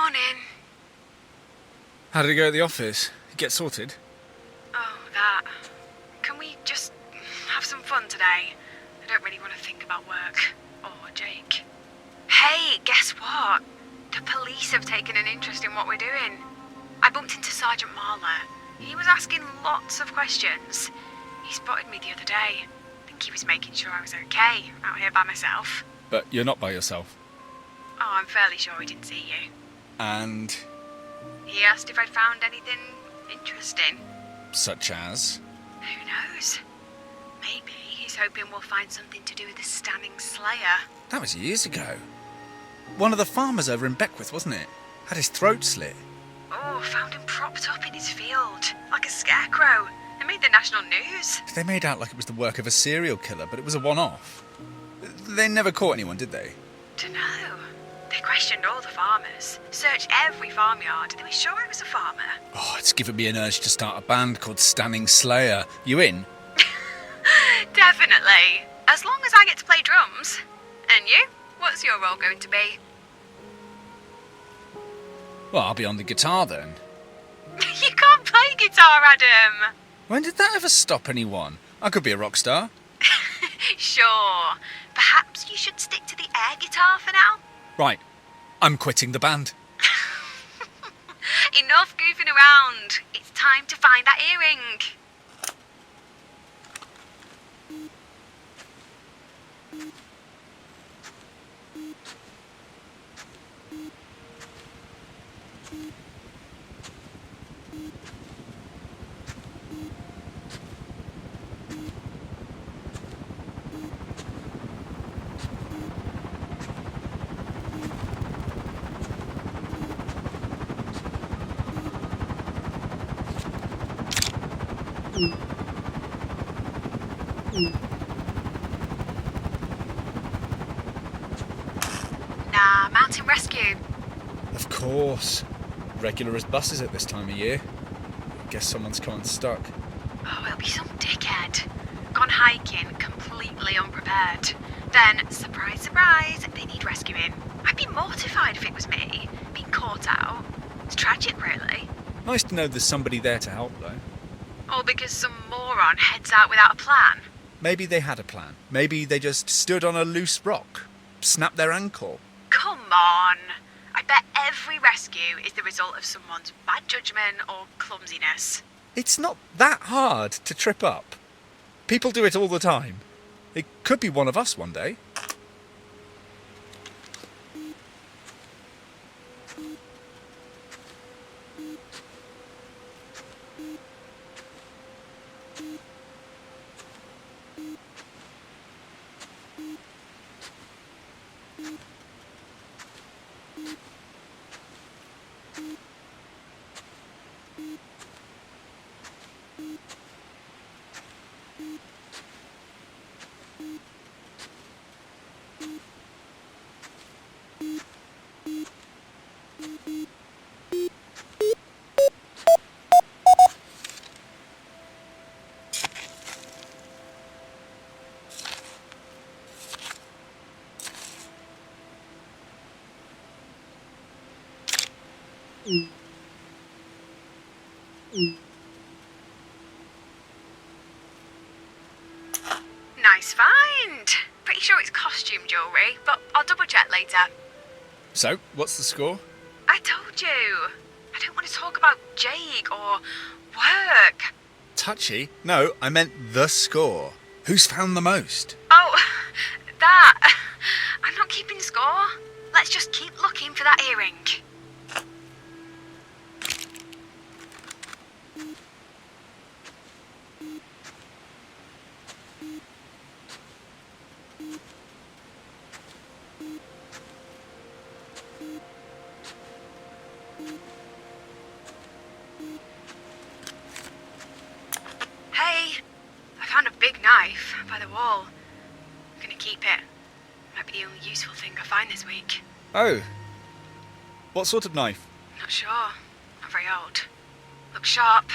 Morning. How did it go at the office? Get sorted? Oh, that. Can we just have some fun today? I don't really want to think about work. Or Jake. Hey, guess what? The police have taken an interest in what we're doing. I bumped into Sergeant Marler. He was asking lots of questions. He spotted me the other day. I think he was making sure I was okay out here by myself. But you're not by yourself. Oh, I'm fairly sure he didn't see you. And? He asked if I'd found anything interesting. Such as? Who knows? Maybe he's hoping we'll find something to do with the Stanning Slayer. That was years ago. One of the farmers over in Beckwith, wasn't it? Had his throat slit. Oh, found him propped up in his field, like a scarecrow. It made the national news. They made out like it was the work of a serial killer, but it was a one-off. They never caught anyone, did they? Dunno. They questioned all the farmers, searched every farmyard. They were sure it was a farmer. Oh, it's given me an urge to start a band called Stanning Slayer. You in? Definitely. As long as I get to play drums. And you? What's your role going to be? Well, I'll be on the guitar then. You can't play guitar, Adam. When did that ever stop anyone? I could be a rock star. Sure. Perhaps you should stick to the air guitar for now? Right. I'm quitting the band. Enough goofing around. It's time to find that earring. Nah, mountain rescue. Of course. Regular as buses at this time of year. Guess someone's come unstuck. Oh, it'll be some dickhead. Gone hiking completely unprepared. Then, surprise, surprise, they need rescuing. I'd be mortified if it was me, being caught out. It's tragic, really. Nice to know there's somebody there to help, though. All because some moron heads out without a plan. Maybe they had a plan. Maybe they just stood on a loose rock, snapped their ankle. Come on. I bet every rescue is the result of someone's bad judgment or clumsiness. It's not that hard to trip up. People do it all the time. It could be one of us one day. Nice find. Pretty sure it's costume jewellery, but I'll double check later. So, what's the score? I told you. I don't want to talk about Jake or work. Touchy? No, I meant the score. Who's found the most? Oh, that. I'm not keeping score. Let's just keep looking for that earring. Hey, I found a big knife by the wall. I'm gonna keep it. Might be the only useful thing I find this week. Oh. What sort of knife? Not sure. Not very old. Looks sharp.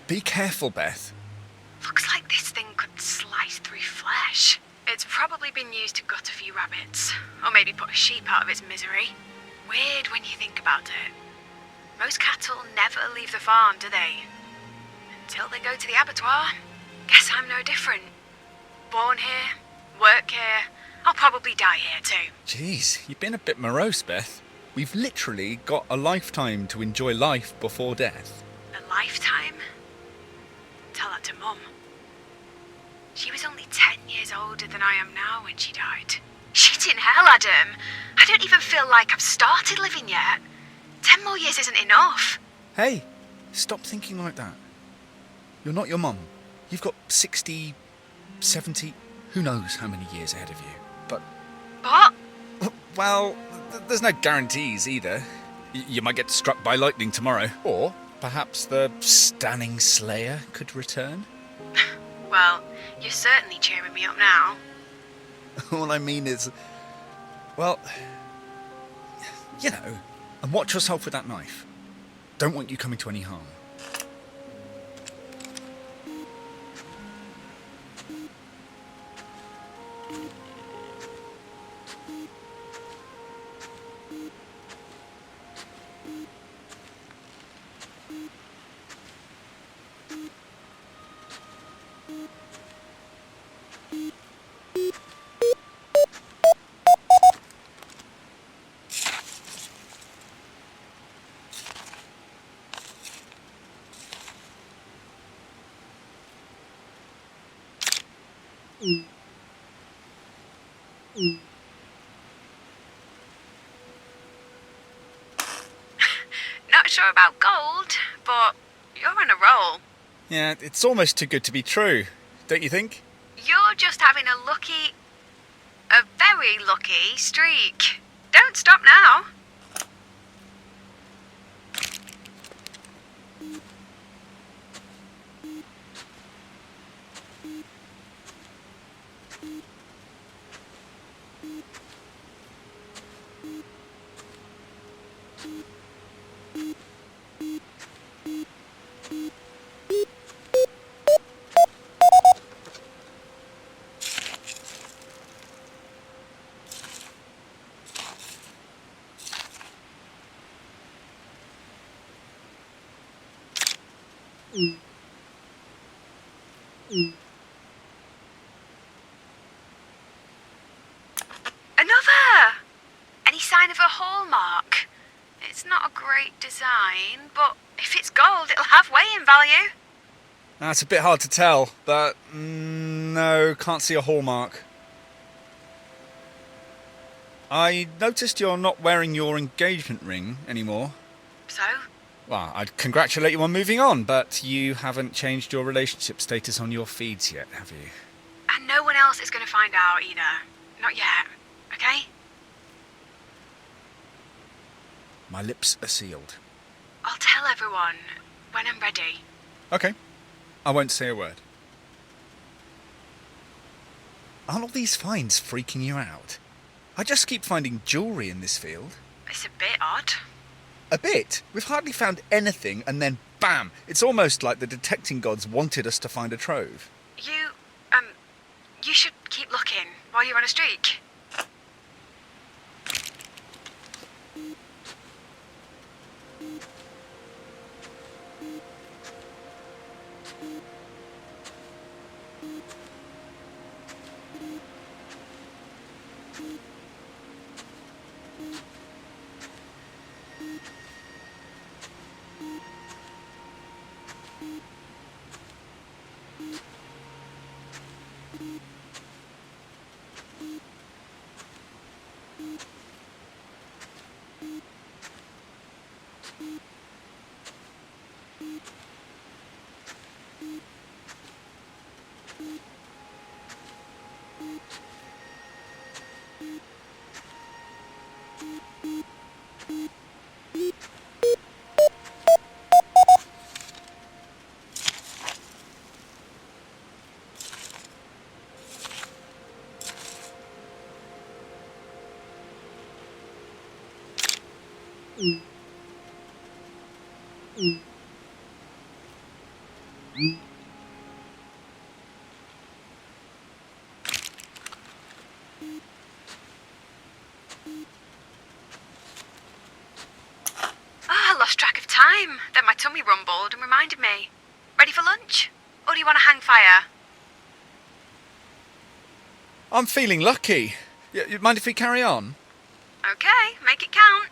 Be careful, Beth. Looks like this thing could slice through flesh. It's probably been used to gut a few rabbits, or maybe put a sheep out of its misery. Weird when you think about it. Most cattle never leave the farm, do they? Until they go to the abattoir. Guess I'm no different. Born here, work here, I'll probably die here too. Jeez, you've been a bit morose, Beth. We've literally got a lifetime to enjoy life before death. A lifetime? Tell that to Mum. She was only 10 years older than I am now when she died. Shit in hell, Adam. I don't even feel like I've started living yet. 10 more years isn't enough. Hey, stop thinking like that. You're not your mum. You've got 60, 70, who knows how many years ahead of you. But, What? well, there's no guarantees either. You might get struck by lightning tomorrow. Or perhaps the stunning Slayer could return. Well, you're certainly cheering me up now. All I mean is, well, you know, and watch yourself with that knife. Don't want you coming to any harm. Not sure about gold, but you're on a roll. Yeah, it's almost too good to be true, don't you think? You're just having a very lucky streak. Don't stop now. Another! Any sign of a hallmark? It's not a great design, but if it's gold, it'll have weighing value. That's a bit hard to tell, but no, can't see a hallmark. I noticed you're not wearing your engagement ring anymore. So? Well, I'd congratulate you on moving on, but you haven't changed your relationship status on your feeds yet, have you? And no one else is going to find out either. Not yet, okay? My lips are sealed. I'll tell everyone when I'm ready. Okay, I won't say a word. Aren't all these finds freaking you out? I just keep finding jewellery in this field. It's a bit odd. A bit? We've hardly found anything, and then bam! It's almost like the detecting gods wanted us to find a trove. You should keep looking while you're on a streak. grumbled and reminded me. Ready for lunch? Or do you want to hang fire? I'm feeling lucky. You mind if we carry on? Okay, make it count.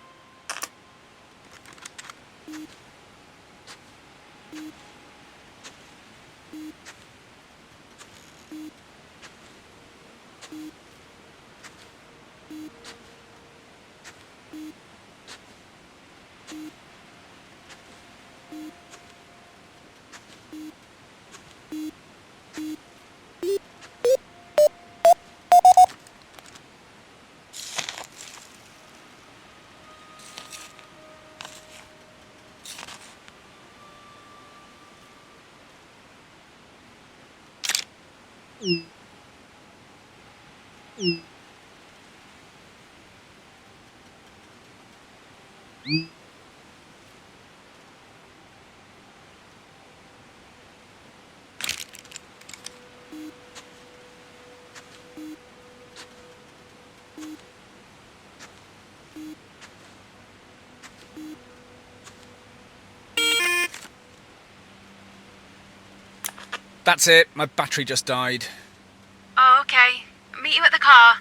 That's it. My battery just died. Oh, okay. Meet you at the car.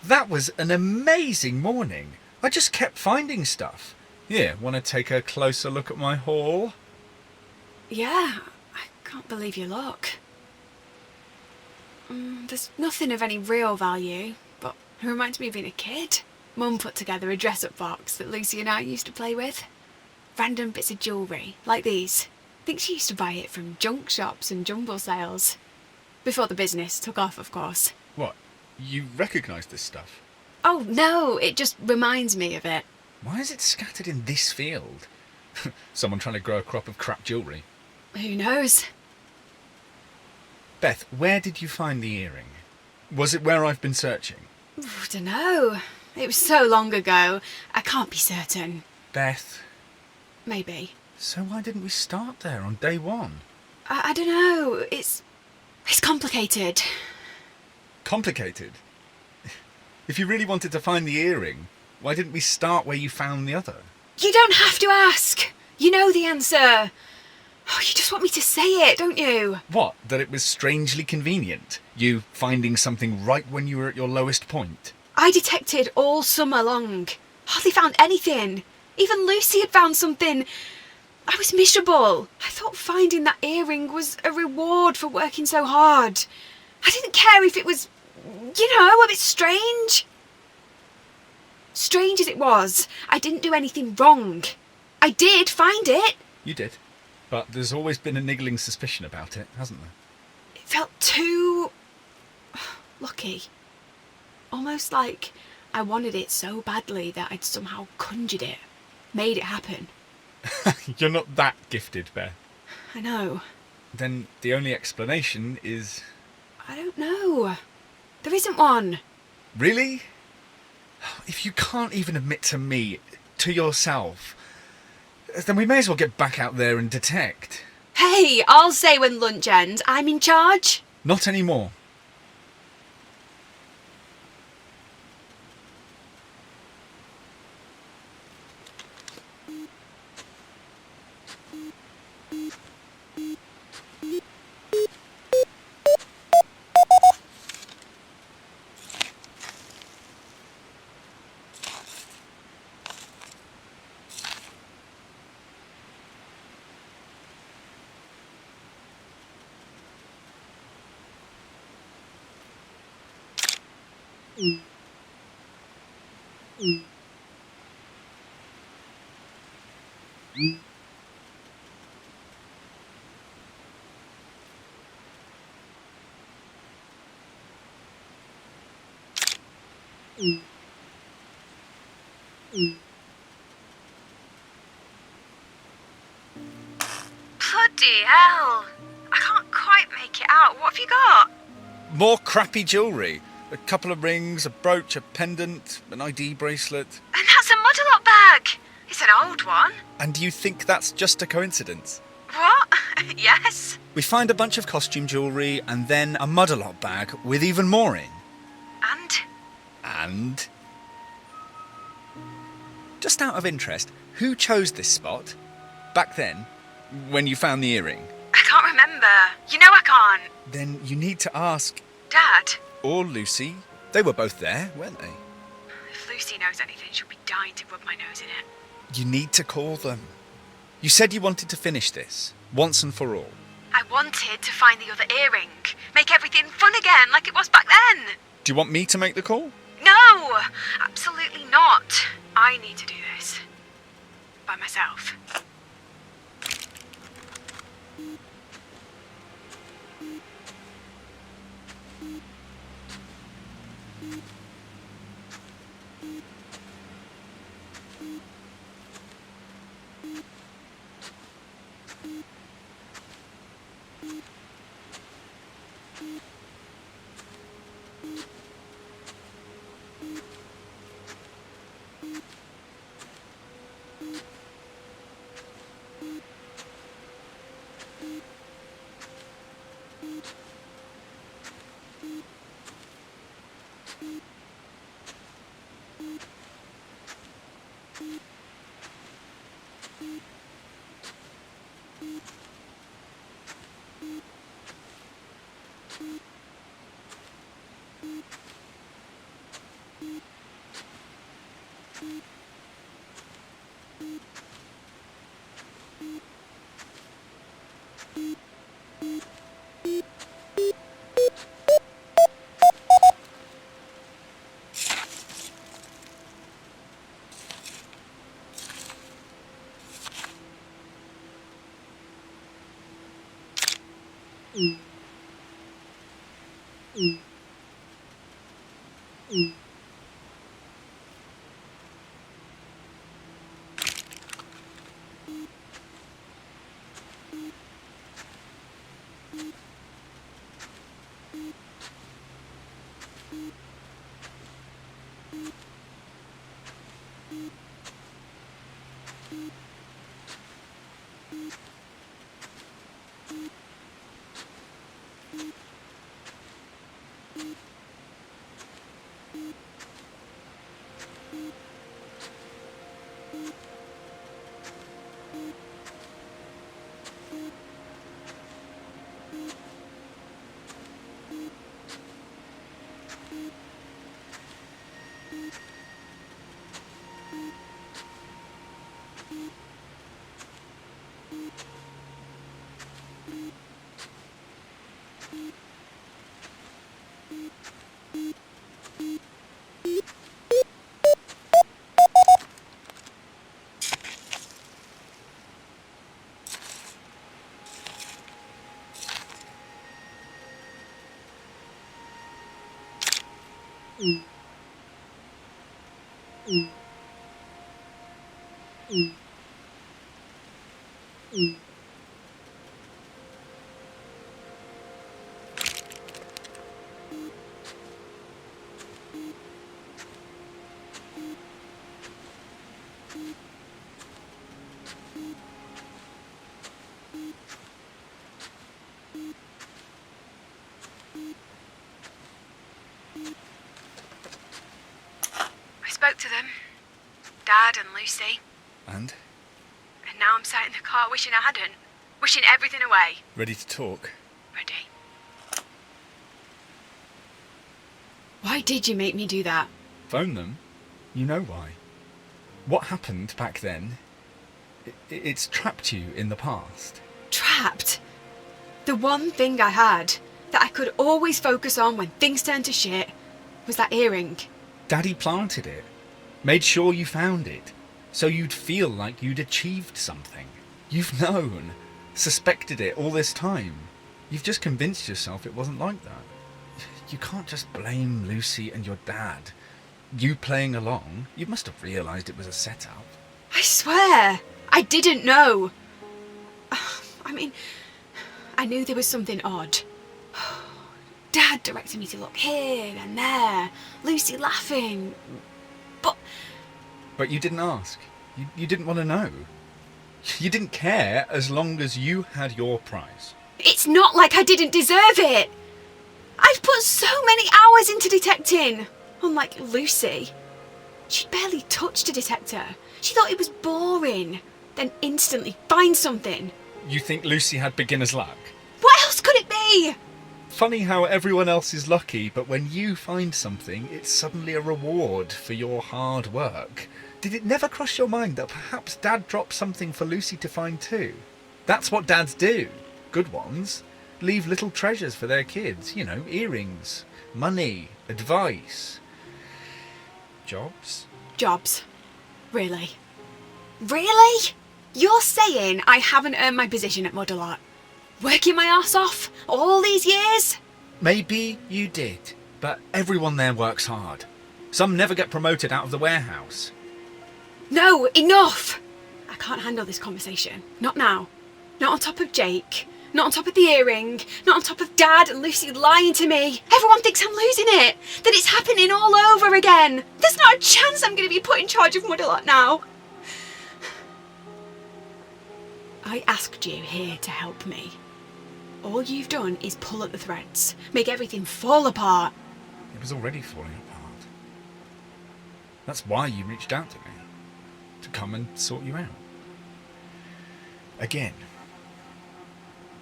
That was an amazing morning. I just kept finding stuff. Here, want to take a closer look at my haul? Yeah, I can't believe your luck. There's nothing of any real value, but it reminds me of being a kid. Mum put together a dress-up box that Lucy and I used to play with. Random bits of jewellery, like these. I think she used to buy it from junk shops and jumble sales. Before the business took off, of course. What? You recognise this stuff? Oh, no, it just reminds me of it. Why is it scattered in this field? Someone trying to grow a crop of crap jewellery. Who knows? Beth, where did you find the earring? Was it where I've been searching? Dunno. It was so long ago, I can't be certain. Beth. Maybe. So why didn't we start there on day one? I don't know. It's complicated. Complicated? If you really wanted to find the earring, why didn't we start where you found the other? You don't have to ask. You know the answer. Oh, you just want me to say it, don't you? What? That it was strangely convenient? You finding something right when you were at your lowest point? I detected all summer long. Hardly found anything. Even Lucy had found something. I was miserable. I thought finding that earring was a reward for working so hard. I didn't care if it was, a bit strange. Strange as it was, I didn't do anything wrong. I did find it. You did. But there's always been a niggling suspicion about it, hasn't there? It felt too lucky. Almost like I wanted it so badly that I'd somehow conjured it, made it happen. You're not that gifted, Beth. I know. Then the only explanation is... I don't know. There isn't one. Really? If you can't even admit to me, to yourself, then we may as well get back out there and detect. Hey, I'll say when lunch ends, I'm in charge. Not anymore. Bloody hell. I can't quite make it out. What have you got? More crappy jewellery. A couple of rings, a brooch, a pendant, an ID bracelet. And that's a Muddle-up bag. It's an old one. And do you think that's just a coincidence? What? Yes. We find a bunch of costume jewellery and then a Muddle-up bag with even more in. And? And? Just out of interest, who chose this spot? Back then, when you found the earring? I can't remember. You know I can't. Then you need to ask... Dad? Or Lucy. They were both there, weren't they? If Lucy knows anything, she'll be dying to rub my nose in it. You need to call them. You said you wanted to finish this, once and for all. I wanted to find the other earring. Make everything fun again, like it was back then. Do you want me to make the call? No! Absolutely not. I need to do this. By myself. Spoke to them. Dad and Lucy. And? And now I'm sat in the car wishing I hadn't. Wishing everything away. Ready to talk? Ready. Why did you make me do that? Phone them. You know why. What happened back then, it's trapped you in the past. Trapped? The one thing I had that I could always focus on when things turned to shit was that earring. Daddy planted it. Made sure you found it. So you'd feel like you'd achieved something. You've known. Suspected it all this time. You've just convinced yourself it wasn't like that. You can't just blame Lucy and your dad. You playing along, you must have realised it was a setup. I swear, I didn't know. I mean, I knew there was something odd. Dad directed me to look here and there. Lucy laughing. But you didn't ask. You didn't want to know. You didn't care as long as you had your prize. It's not like I didn't deserve it. I've put so many hours into detecting. Unlike Lucy. She barely touched a detector. She thought it was boring. Then instantly find something. You think Lucy had beginner's luck? What else could it be? Funny how everyone else is lucky, but when you find something, it's suddenly a reward for your hard work. Did it never cross your mind that perhaps Dad dropped something for Lucy to find too? That's what dads do. Good ones. Leave little treasures for their kids. You know, earrings, money, advice. Jobs? Jobs. Really? Really? You're saying I haven't earned my position at Mud-a-Lot? Working my arse off all these years? Maybe you did, but everyone there works hard. Some never get promoted out of the warehouse. No, enough! I can't handle this conversation. Not now. Not on top of Jake. Not on top of the earring. Not on top of Dad and Lucy lying to me. Everyone thinks I'm losing it. That it's happening all over again. There's not a chance I'm going to be put in charge of Mud-a-Lot now. I asked you here to help me. All you've done is pull at the threads. Make everything fall apart. It was already falling apart. That's why you reached out to me. To come and sort you out. Again.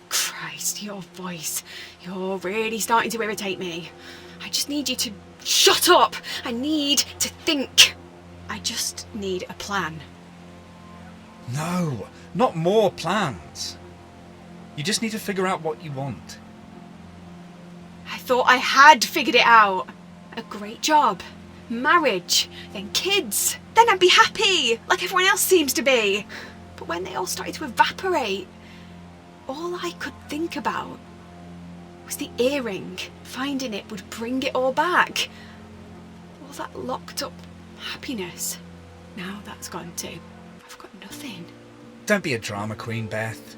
Christ, your voice. You're really starting to irritate me. I just need you to shut up. I need to think. I just need a plan. No, not more plans. You just need to figure out what you want. I thought I had figured it out. A great job. Marriage. Then kids. Then I'd be happy, like everyone else seems to be. But when they all started to evaporate, all I could think about was the earring. Finding it would bring it all back. All that locked up happiness. Now that's gone too. I've got nothing. Don't be a drama queen, Beth.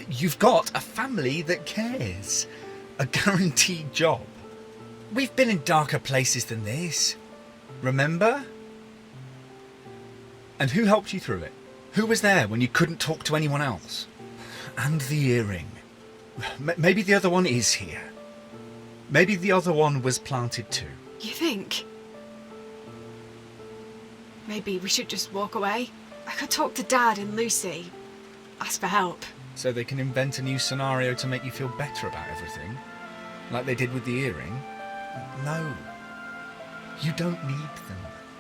You've got a family that cares. A guaranteed job. We've been in darker places than this. Remember? And who helped you through it? Who was there when you couldn't talk to anyone else? And the earring. Maybe the other one is here. Maybe the other one was planted too. You think? Maybe we should just walk away? I could talk to Dad and Lucy. Ask for help. So they can invent a new scenario to make you feel better about everything? Like they did with the earring? No. You don't need them.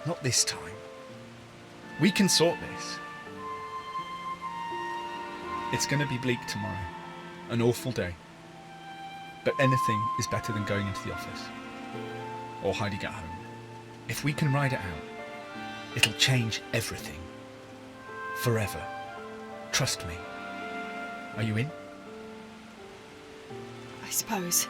Not this time. We can sort this. It's going to be bleak tomorrow. An awful day. But anything is better than going into the office. Or hiding at home. If we can ride it out, it'll change everything. Forever. Trust me. Are you in? I suppose.